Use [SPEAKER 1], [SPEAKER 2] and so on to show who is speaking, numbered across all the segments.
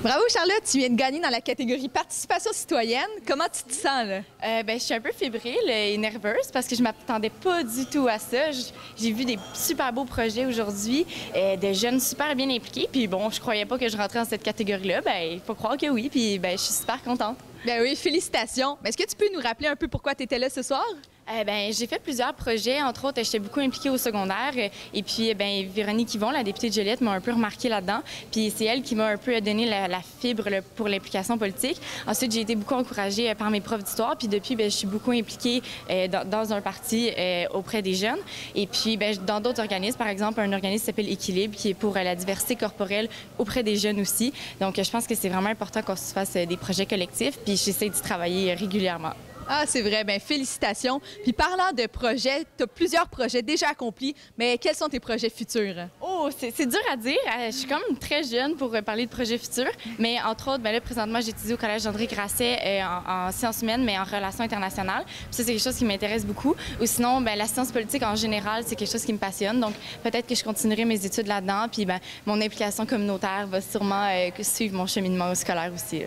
[SPEAKER 1] Bravo Charlotte, tu viens de gagner dans la catégorie participation citoyenne. Comment tu te sens là?
[SPEAKER 2] Je suis un peu fébrile et nerveuse parce que je m'attendais pas du tout à ça. J'ai vu des super beaux projets aujourd'hui, des jeunes super bien impliqués. Puis bon, je croyais pas que je rentrais dans cette catégorie-là. Il faut croire que oui. Puis je suis super contente.
[SPEAKER 1] Ben oui, félicitations. Est-ce que tu peux nous rappeler un peu pourquoi tu étais là ce soir?
[SPEAKER 2] J'ai fait plusieurs projets. Entre autres, j'étais beaucoup impliquée au secondaire. Et puis, Véronique Yvon, la députée de Joliette, m'a un peu remarquée là-dedans. Puis c'est elle qui m'a un peu donné la fibre pour l'implication politique. Ensuite, j'ai été beaucoup encouragée par mes profs d'histoire. Puis depuis, je suis beaucoup impliquée dans un parti auprès des jeunes. Et puis, dans d'autres organismes, par exemple, un organisme qui s'appelle Équilibre, qui est pour la diversité corporelle auprès des jeunes aussi. Donc, je pense que c'est vraiment important qu'on se fasse des projets collectifs. Puis j'essaie d'y travailler régulièrement.
[SPEAKER 1] Ah, c'est vrai. Félicitations. Puis parlant de projets, tu as plusieurs projets déjà accomplis, mais quels sont tes projets futurs?
[SPEAKER 2] Oh, c'est dur à dire. Je suis quand même très jeune pour parler de projets futurs. Mais entre autres, là, présentement, j'étudie au Collège André Grasset en sciences humaines, mais en relations internationales. Puis ça, c'est quelque chose qui m'intéresse beaucoup. Ou sinon, la science politique en général, c'est quelque chose qui me passionne. Donc, peut-être que je continuerai mes études là-dedans. Puis mon implication communautaire va sûrement suivre mon cheminement scolaire aussi. Là.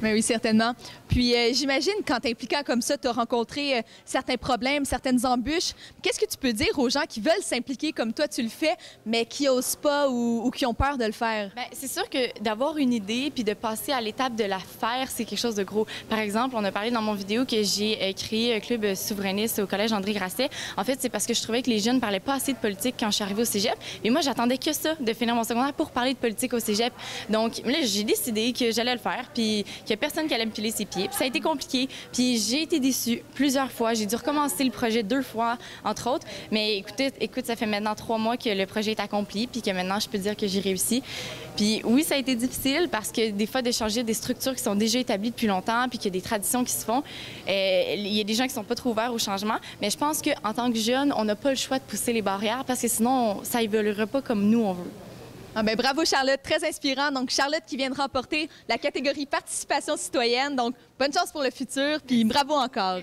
[SPEAKER 1] Mais oui, certainement. Puis j'imagine, quand t'es impliquant comme ça, tu as rencontré certains problèmes, certaines embûches. Qu'est-ce que tu peux dire aux gens qui veulent s'impliquer comme toi tu le fais, mais qui n'osent pas ou qui ont peur de le faire?
[SPEAKER 2] C'est sûr que d'avoir une idée puis de passer à l'étape de la faire, c'est quelque chose de gros. Par exemple, on a parlé dans mon vidéo que j'ai créé un club souverainiste au Collège André Grasset. En fait, c'est parce que je trouvais que les jeunes ne parlaient pas assez de politique quand je suis arrivée au cégep. Et moi, j'attendais que ça, de finir mon secondaire pour parler de politique au cégep. Donc là, j'ai décidé que j'allais le faire, puis qu'il n'y a personne qui allait me piler ses pieds. Puis ça a été compliqué, puis j'ai été déçue plusieurs fois. J'ai dû recommencer le projet 2 fois, entre autres. Mais écoute, ça fait maintenant 3 mois que le projet est accompli, puis que maintenant, je peux dire que j'ai réussi. Puis oui, ça a été difficile parce que des fois, de changer des structures qui sont déjà établies depuis longtemps, puis qu'il y a des traditions qui se font, il y a des gens qui sont pas trop ouverts au changement. Mais je pense qu'en tant que jeune, on n'a pas le choix de pousser les barrières parce que sinon, ça évoluera pas comme nous, on veut.
[SPEAKER 1] Ah bravo Charlotte, très inspirant. Donc Charlotte qui vient de remporter la catégorie participation citoyenne. Donc bonne chance pour le futur, puis bravo encore.